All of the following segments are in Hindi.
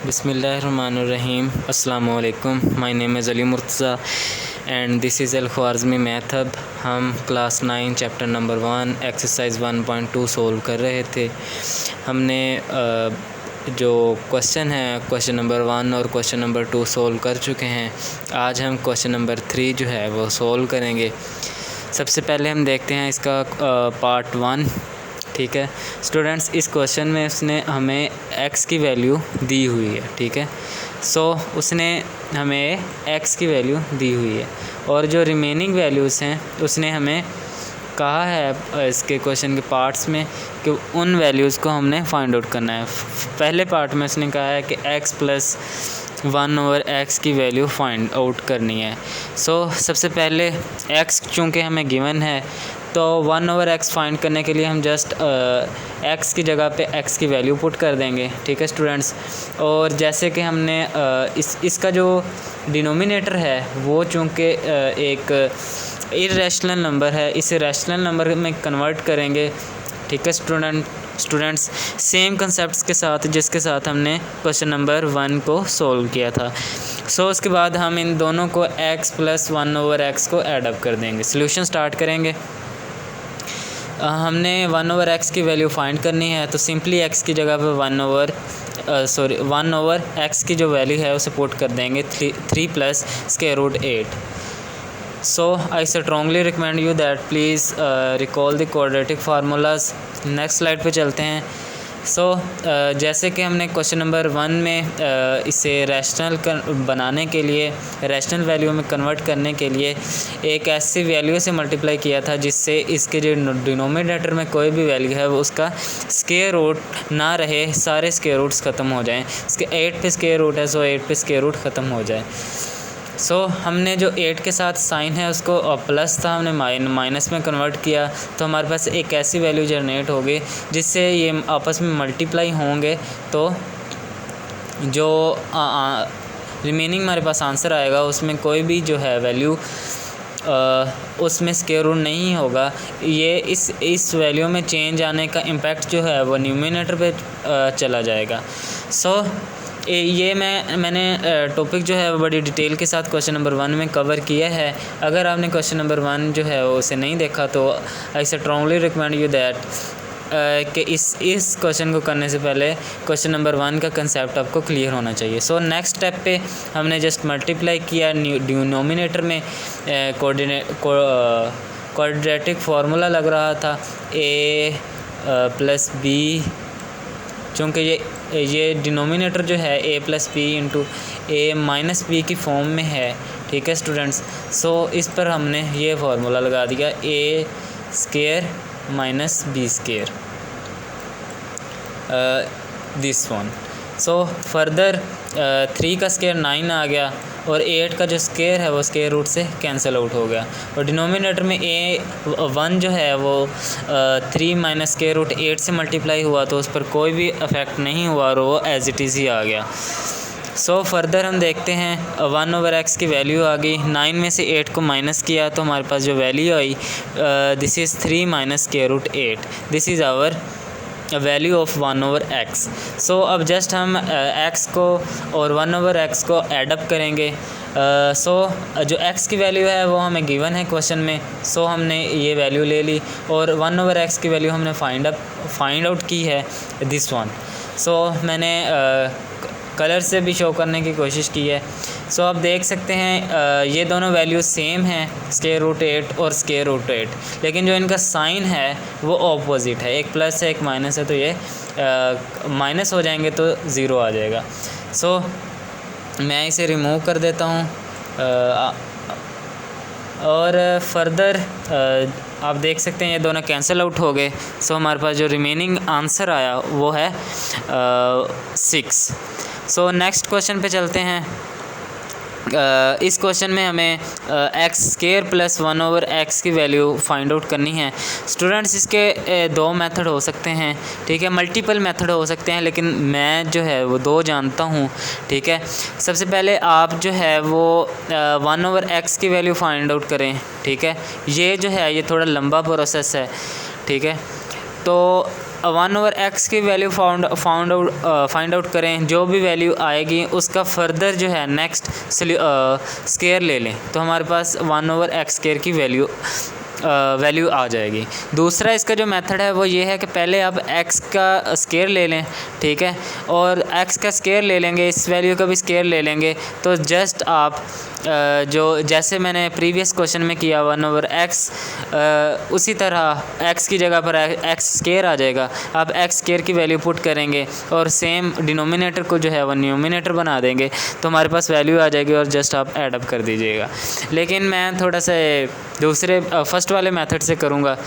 Bismillahirrahmanirrahim. Assalamu alaikum. My name is Ali Murtaza and this is Al-Khwarizmi Math Hub. हम class 9 chapter number 1 exercise 1.2 solve कर रहे थे। हमने जो क्वेश्चन है क्वेश्चन नंबर 1 और क्वेश्चन नंबर 2 सोल्व कर चुके हैं। आज हम क्वेश्चन नंबर 3 जो है वो सोल्व करेंगे। सबसे पहले हम देखते हैं इसका पार्ट 1। ठीक है स्टूडेंट्स, इस क्वेश्चन में उसने हमें x की वैल्यू दी हुई है। ठीक है, सो उसने हमें x की वैल्यू दी हुई है और जो रिमेनिंग वैल्यूज़ हैं उसने हमें कहा है इसके क्वेश्चन के पार्ट्स में कि उन वैल्यूज़ को हमने फाइंड आउट करना है। पहले पार्ट में उसने कहा है कि x प्लस 1/x की वैल्यू फाइंड आउट करनी है। सो सबसे पहले x चूँकि हमें गिवन है तो 1/x फाइंड करने के लिए हम जस्ट x की जगह पे x की वैल्यू पुट कर देंगे। ठीक है स्टूडेंट्स, और जैसे कि हमने इसका जो डिनोमिनेटर है वो चूँकि एक इर्रेशनल नंबर है, इसे रैशनल नंबर में कन्वर्ट करेंगे। ठीक है स्टूडेंट्स, सेम कंसेप्ट्स के साथ जिसके साथ हमने क्वेश्चन नंबर 1 को सोल्व किया था। सो उसके बाद हम इन दोनों को x प्लस 1/x को ऐड अप कर देंगे। सोल्यूशन स्टार्ट करेंगे। हमने 1/x की वैल्यू फाइंड करनी है तो सिंपली x की जगह पे 1/x की जो वैल्यू है उसे पुट कर देंगे 3 plus square root 8। So I strongly recommend you that please recall the quadratic formulas. Next slide पे चलते हैं। जैसे कि हमने क्वेश्चन नंबर 1 में इसे रैशनल बनाने के लिए, रैशनल वैल्यू में कन्वर्ट करने के लिए एक ऐसी वैल्यू से मल्टीप्लाई किया था जिससे इसके जो डिनोमिनेटर में कोई भी वैल्यू है वो उसका स्क्वायर रूट ना रहे, सारे स्क्वायर रूट्स ख़त्म हो जाएं। इसके 8 पे स्क्वायर रूट है, 8 पे स्क्वायर रूट ख़त्म हो जाए। हमने जो 8 के साथ साइन है उसको प्लस था, हमने माइनस में कन्वर्ट किया तो हमारे पास एक ऐसी वैल्यू जनरेट होगी जिससे ये आपस में मल्टीप्लाई होंगे तो जो रिमेनिंग हमारे पास आंसर आएगा उसमें कोई भी जो है वैल्यू उसमें स्क्वायर रूट नहीं होगा। ये इस वैल्यू में चेंज आने का इम्पैक्ट जो है वो न्यूमिनेटर पे चला जाएगा। ये मैंने टॉपिक जो है वो बड़ी डिटेल के साथ क्वेश्चन नंबर 1 में कवर किया है। अगर आपने क्वेश्चन नंबर 1 जो है वो उसे नहीं देखा तो आई स्ट्रांगली रिकमेंड यू दैट कि इस क्वेश्चन को करने से पहले क्वेश्चन नंबर 1 का कंसेप्ट आपको क्लियर होना चाहिए। नेक्स्ट स्टेप पे हमने जस्ट मल्टीप्लाई किया डिनोमिनेटर में क्वाड्रेटिक फार्मूला लग रहा था a प्लस b, चूँकि ये डिनोमिनेटर जो है a plus B into a minus B की फॉर्म में है। ठीक है स्टूडेंट्स, इस पर हमने ये फार्मूला लगा दिया a square minus B square this one. Further 3 का स्क्वायर 9 आ गया और 8 का जो स्क्वायर है वो स्क्वायर रूट से कैंसिल आउट हो गया और डिनोमिनेटर में a1 जो है वो 3 माइनस स्क्वायर रूट 8 से मल्टीप्लाई हुआ तो उस पर कोई भी इफ़ेक्ट नहीं हुआ और वो एज इट इज़ ही आ गया। फर्दर हम देखते हैं 1/x की वैल्यू आ गई। 9 में से 8 को माइनस किया तो हमारे पास जो वैल्यू आई this is 3 minus square root 8। This is our value of 1/x। अब जस्ट हम x को और 1/x को एडअप करेंगे। जो x की वैल्यू है वो हमें गिवन है क्वेश्चन में, हमने ये वैल्यू ले ली और 1/x की वैल्यू हमने फाइंड आउट की है दिस वन। मैंने कलर से भी शो करने की कोशिश की है। आप देख सकते हैं ये दोनों वैल्यू सेम हैं, स्क्वायर रूट 8 और स्क्वायर रूट 8, लेकिन जो इनका साइन है वो ऑपोजिट है, एक प्लस है एक माइनस है, तो ये माइनस हो जाएंगे तो ज़ीरो आ जाएगा। मैं इसे रिमूव कर देता हूँ और फर्दर आप देख सकते हैं ये दोनों कैंसिल आउट हो गए। हमारे पास जो रिमेनिंग आंसर आया वो है 6। नेक्स्ट क्वेश्चन पे चलते हैं। इस क्वेश्चन में हमें x स्क्वायर प्लस 1/x की वैल्यू फाइंड आउट करनी है। स्टूडेंट्स, इसके 2 मेथड हो सकते हैं। ठीक है, मल्टीपल मेथड हो सकते हैं, लेकिन मैं जो है वो 2 जानता हूँ। ठीक है, सबसे पहले आप जो है वो 1/x की वैल्यू फाइंड आउट करें। ठीक है, ये जो है ये थोड़ा लंबा प्रोसेस है। ठीक है, तो 1 ओवर एक्स की वैल्यू फाइंड आउट करें, जो भी वैल्यू आएगी उसका फर्दर जो है नेक्स्ट स्केयर ले लें, तो हमारे पास 1 ओवर एक्स स्केयर की वैल्यू आ जाएगी। दूसरा इसका जो मेथड है वो ये है कि पहले आप x का स्केयर ले लें, ठीक है, और x का स्केयर ले लेंगे, इस वैल्यू का भी स्केयर ले लेंगे, तो जस्ट आप जो जैसे मैंने प्रीवियस क्वेश्चन में किया 1 ओवर x, उसी तरह x की जगह पर x स्केयर आ जाएगा। आप x स्केयर की वैल्यू पुट करेंगे और सेम डिनोमिनेटर को जो है वो न्यूमिनेटर बना देंगे, तो हमारे पास वैल्यू आ जाएगी और जस्ट आप ऐड अप कर दीजिएगा। लेकिन मैं थोड़ा सा दूसरे फर्स्ट वाले मेथड से करूँगा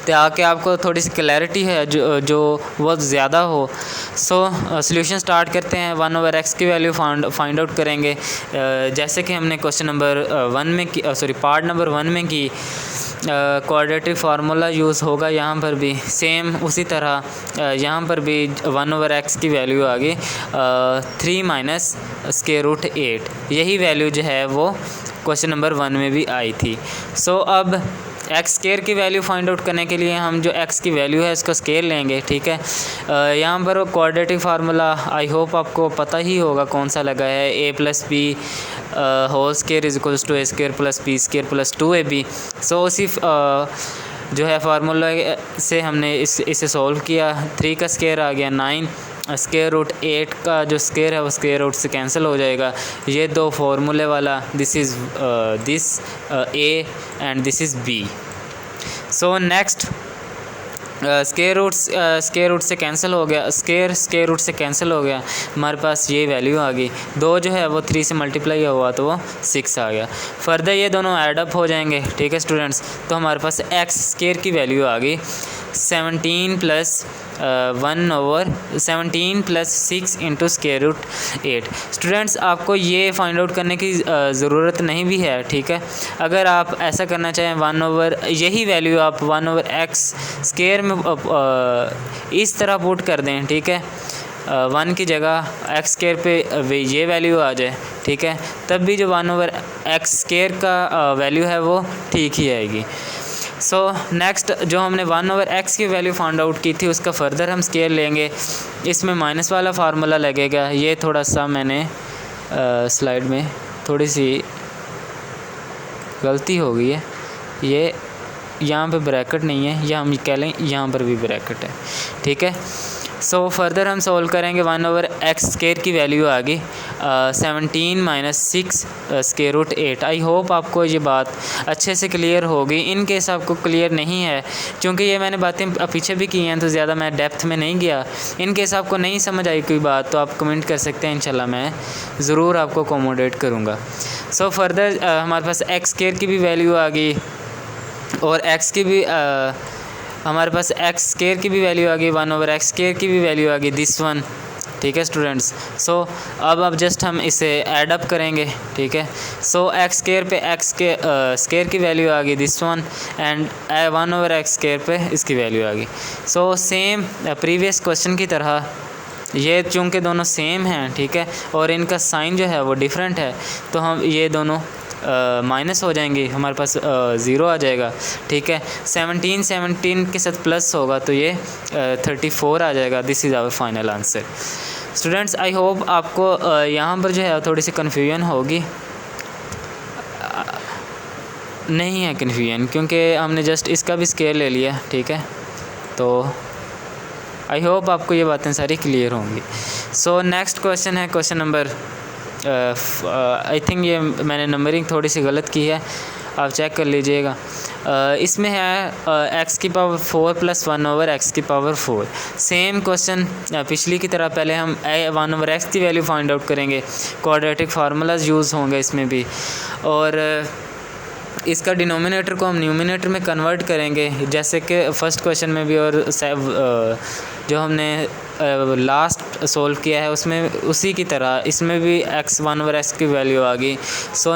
ताकि आपको थोड़ी सी क्लैरिटी है जो बहुत ज़्यादा हो। सॉल्यूशन स्टार्ट करते हैं। 1 ओवर एक्स की वैल्यू फाइंड आउट करेंगे, जैसे कि हमने क्वेश्चन नंबर 1 में की, पार्ट नंबर 1 में की। क्वाड्रेटिक फार्मूला यूज़ होगा यहाँ पर भी, सेम उसी तरह यहाँ पर भी 1 ओवर एक्स की वैल्यू आ गई 3 माइनस स्क्वायर रूट 8। यही वैल्यू जो है वो क्वेश्चन नंबर 1 में भी आई थी। अब एक्स स्केयर की वैल्यू फाइंड आउट करने के लिए हम जो एक्स की वैल्यू है इसका स्केयर लेंगे, ठीक है। यहाँ पर क्वाड्रेटिक फार्मूला आई होप आपको पता ही होगा कौन सा लगा है, a plus B whole square is equals to a square plus b square plus 2ab। उसी जो है फार्मूला से हमने इसे सॉल्व किया। 3 का स्केयर आ गया 9, स्केयर रूट 8 का जो स्केयर है वो स्केयर रूट से कैंसिल हो जाएगा। ये दो फार्मूले वाला this is a and this is b। Next square root से कैंसिल हो गया, स्केयर रूट से कैंसिल हो गया, हमारे पास ये वैल्यू आ गई। 2 जो है वो 3 से मल्टीप्लाई हुआ तो वो 6 आ गया। फर्दर ये दोनों ऐड अप हो जाएंगे, ठीक है स्टूडेंट्स। तो हमारे पास एक्स स्केयर की वैल्यू आ गई 17 plus 6 into square root 8। Students आपको ये फाइंड आउट करने की ज़रूरत नहीं भी है, ठीक है। अगर आप ऐसा करना चाहें 1 ओवर यही वैल्यू आप 1 ओवर एक्स स्केयर में इस तरह पुट कर दें, ठीक है। 1 की जगह एक्स स्केयर पे ये वैल्यू आ जाए, ठीक है, तब भी जो 1 ओवर एक्स स्केयर का वैल्यू है वो ठीक ही आएगी। नेक्स्ट जो हमने 1 ओवर एक्स की वैल्यू फाइंड आउट की थी उसका फर्दर हम स्केयर लेंगे। इसमें माइनस वाला फार्मूला लगेगा। ये थोड़ा सा मैंने स्लाइड में थोड़ी सी गलती हो गई है, ये यहाँ पे ब्रैकेट नहीं है, या हम कह लें यहाँ पर भी ब्रैकेट है, ठीक है। फर्दर हम सोल्व करेंगे। 1 ओवर एक्स स्केयर की वैल्यू आ गई 17 minus 6 square root 8। I hope आपको ये बात अच्छे से क्लियर होगी। इन केस आपको क्लियर नहीं है, क्योंकि ये मैंने बातें पीछे भी की हैं तो ज़्यादा मैं डेप्थ में नहीं गया। इन केस आपको नहीं समझ आई कोई बात तो आप कमेंट कर सकते हैं, इंशाल्लाह मैं ज़रूर आपको अकोमोडेट करूँगा। फर्दर हमारे पास एक्स स्केयर की भी वैल्यू आ गई और एक्स की भी हमारे पास एक्स स्केयर की भी वैल्यू आ गई, 1 ओवर एक्स स्केयर की भी वैल्यू आ गई दिस वन, ठीक है स्टूडेंट्स। अब जस्ट हम इसे ऐड अप करेंगे, ठीक है। एक्स स्केयर पे एक्स के स्केयर की वैल्यू आ गई this one and 1 over X square पे इसकी वैल्यू आ गई। सेम प्रीवियस क्वेश्चन की तरह ये चूँकि दोनों सेम हैं, ठीक है, और इनका साइन जो है वो डिफरेंट है, तो हम ये दोनों माइनस हो जाएंगे, हमारे पास 0 आ जाएगा, ठीक है। 17 के साथ प्लस होगा तो ये 34 आ जाएगा। This is our final answer. Students I hope आपको यहाँ पर जो है थोड़ी सी कन्फ्यूजन होगी। नहीं है कन्फ्यूजन, क्योंकि हमने जस्ट इसका भी स्केयर ले लिया, ठीक है। तो आई होप आपको ये बातें सारी क्लियर होंगी। नेक्स्ट क्वेश्चन है क्वेश्चन नंबर आई थिंक ये मैंने नंबरिंग थोड़ी सी गलत की है, आप चेक कर लीजिएगा। इसमें है एक्स की पावर 4 प्लस 1 ओवर एक्स की पावर 4। सेम क्वेश्चन पिछली की तरह पहले हम 1 ओवर एक्स की वैल्यू फाइंड आउट करेंगे। क्वाड्रेटिक फार्मूलाज यूज़ होंगे इसमें भी, और इसका डिनोमिनेटर को हम न्यूमिनेटर में कन्वर्ट करेंगे, जैसे कि फर्स्ट क्वेश्चन में भी और जो हमने लास्ट सोल्व किया है उसमें उसी की तरह इसमें भी x1 ओवर x की वैल्यू आ गई।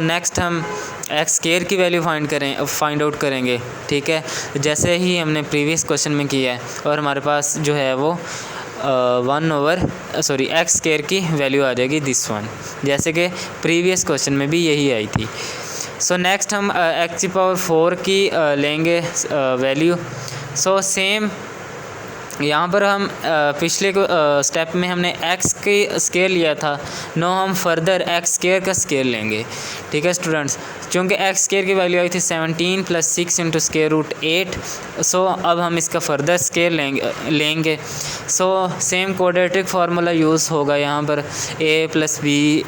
नेक्स्ट हम एक्स स्केयर की वैल्यू फाइंड आउट करेंगे, ठीक है, जैसे ही हमने प्रीवियस क्वेश्चन में किया है, और हमारे पास जो है वो 1 ओवर एक्स स्केयर की वैल्यू आ जाएगी दिस वन, जैसे कि प्रीवियस क्वेश्चन में भी यही आई थी। नेक्स्ट हम एक्स की पावर 4 की लेंगे वैल्यू। सेम यहाँ पर हम पिछले स्टेप में हमने एक्स के स्केयर लिया था, नो हम फर्दर एक्स स्केयर का स्केयर लेंगे। ठीक है स्टूडेंट्स, चूँकि एक्स स्केयर की वैल्यू आई थी 17 + 6 × स्केयर रूट 8। सो अब हम इसका फर्दर स्केयर लेंगे। So same quadratic formula use होगा यहाँ पर, a + b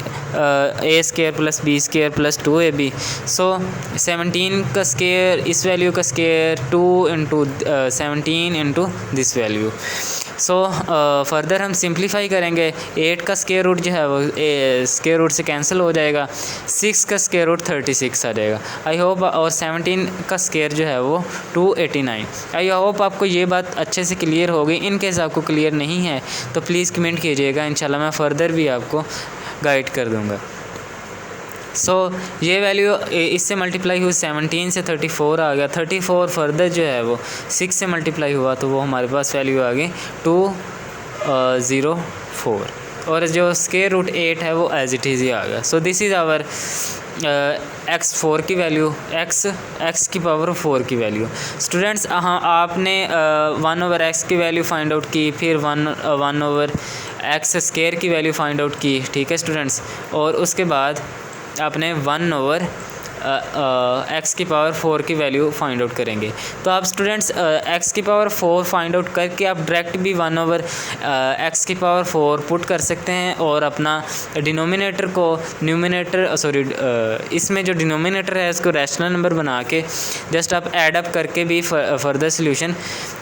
a² + b² + 2ab। सो 17 का स्केयर, इस वैल्यू का square 2 × 17 × this value. So further हम सिंप्लीफाई करेंगे। 8 का स्केयर रूट जो है वो स्केयर रूट से कैंसिल हो जाएगा, 6 का स्केयर रूट 36 आ जाएगा आई होप, और 17 का स्केयर जो है वो 289। आई होप आपको ये बात अच्छे से क्लियर हो गई। इन केस आपको क्लियर नहीं है तो प्लीज़ कमेंट कीजिएगा, इंशाल्लाह मैं फ़र्दर भी आपको गाइड कर दूँगा। सो ये वैल्यू इससे मल्टीप्लाई हुई 17 से 34 आ गया, 34 फर्दर जो है वो 6 से मल्टीप्लाई हुआ तो वो हमारे पास वैल्यू आ गई 204, और जो स्केयर रूट 8 है वो एज इट इज़ ही आ गया। So this is our x4 की वैल्यू, x की पावर 4 की वैल्यू। स्टूडेंट्स हाँ, आपने 1/x की वैल्यू फाइंड आउट की, फिर 1/x स्केयर की वैल्यू फाइंड आउट की। ठीक है स्टूडेंट्स, और उसके बाद आपने 1/x की पावर 4 की वैल्यू फाइंड आउट करेंगे। तो आप स्टूडेंट्स x की पावर 4 फाइंड आउट करके आप डायरेक्ट भी 1/x की पावर 4 पुट कर सकते हैं, और अपना डिनोमिनेटर को इसमें जो डिनोमिनेटर है इसको रैशनल नंबर बना के जस्ट आप ऐड अप करके भी फर्दर सोल्यूशन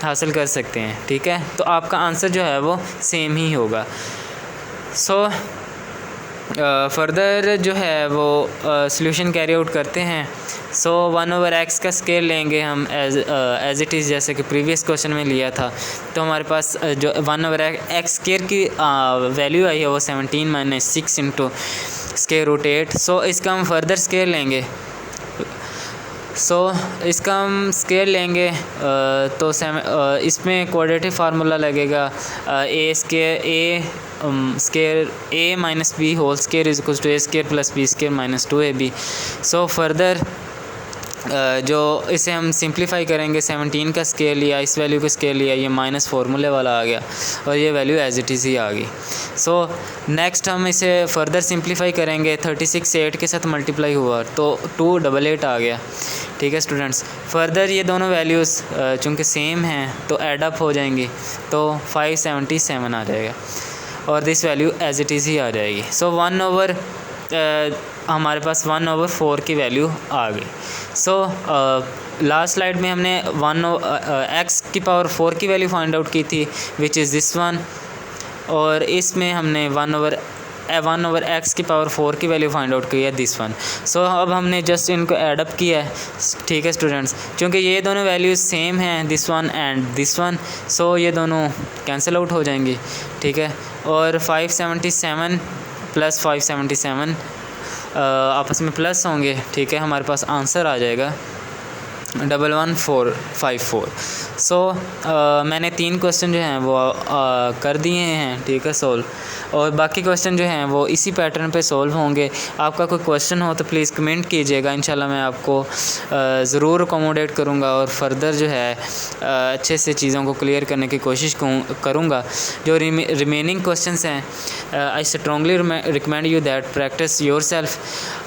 हासिल कर सकते हैं। ठीक है, तो आपका आंसर जो है वो सेम ही होगा। सो फर्दर जो है वो सॉल्यूशन कैरी आउट करते हैं। सो 1/x का स्केयर लेंगे हम एज इट इज़, जैसे कि प्रीवियस क्वेश्चन में लिया था। तो हमारे पास जो 1/x स्केयर की वैल्यू आई है वो 17 - 6 × स्केयर रूट 8। सो इसका हम फर्दर स्केयर लेंगे। इसका हम स्केयर लेंगे तो इसमें क्वाड्रेटिक फार्मूला लगेगा, a² square a - b whole square = a² + b² - 2ab। So further जो इसे हम सिंप्लीफाई करेंगे, 17 का स्केयर लिया, इस वैल्यू का स्केयर लिया, ये माइनस फार्मूले वाला आ गया और ये वैल्यू एज इट इज़ ही आ गई। सो नेक्स्ट हम इसे फर्दर सिंप्लीफाई करेंगे, 36 8 के साथ मल्टीप्लाई हुआ तो 288 आ गया। ठीक है स्टूडेंट्स, फर्दर ये दोनों वैल्यूज़ चूँकि सेम हैं तो ऐड अप हो जाएंगी तो 577 आ जाएगा, और this value as it is ही आ जाएगी। सो हमारे पास 1/4 की वैल्यू आ गई। सो लास्ट स्लाइड में हमने x की पावर 4 की वैल्यू फाइंड आउट की थी, विच इज़ दिस वन, और इसमें हमने 1/x की पावर 4 की वैल्यू फाइंड आउट की है दिस वन। सो अब हमने जस्ट इनको ऐड अप किया है। ठीक है स्टूडेंट्स, क्योंकि ये दोनों वैल्यूज़ सेम हैं, this one and this one, सो ये दोनों कैंसिल आउट हो जाएंगी। ठीक है, और 577 + 577 आपस में प्लस होंगे। ठीक है, हमारे पास आंसर आ जाएगा 11454। सो मैंने 3 क्वेश्चन जो हैं वो कर दिए हैं। ठीक है सोल्व, और बाकी क्वेश्चन जो हैं वो इसी पैटर्न पे सोल्व होंगे। आपका कोई क्वेश्चन हो तो प्लीज़ कमेंट कीजिएगा, इंशाल्लाह मैं आपको ज़रूर अकोमोडेट करूँगा और फर्दर जो है अच्छे से चीज़ों को क्लियर करने की कोशिश करूँगा। जो रिमेनिंग क्वेश्चंस हैं, I strongly recommend you that practice yourself,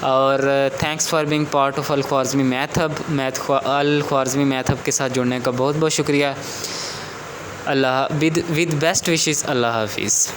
और thanks for being part of Al-Khwarizmi math hub. Al-Khwarizmi math hub के साथ जुड़ने का बहुत बहुत शुक्रिया। विद बेस्ट विशेस, अल्लाह हाफिज़।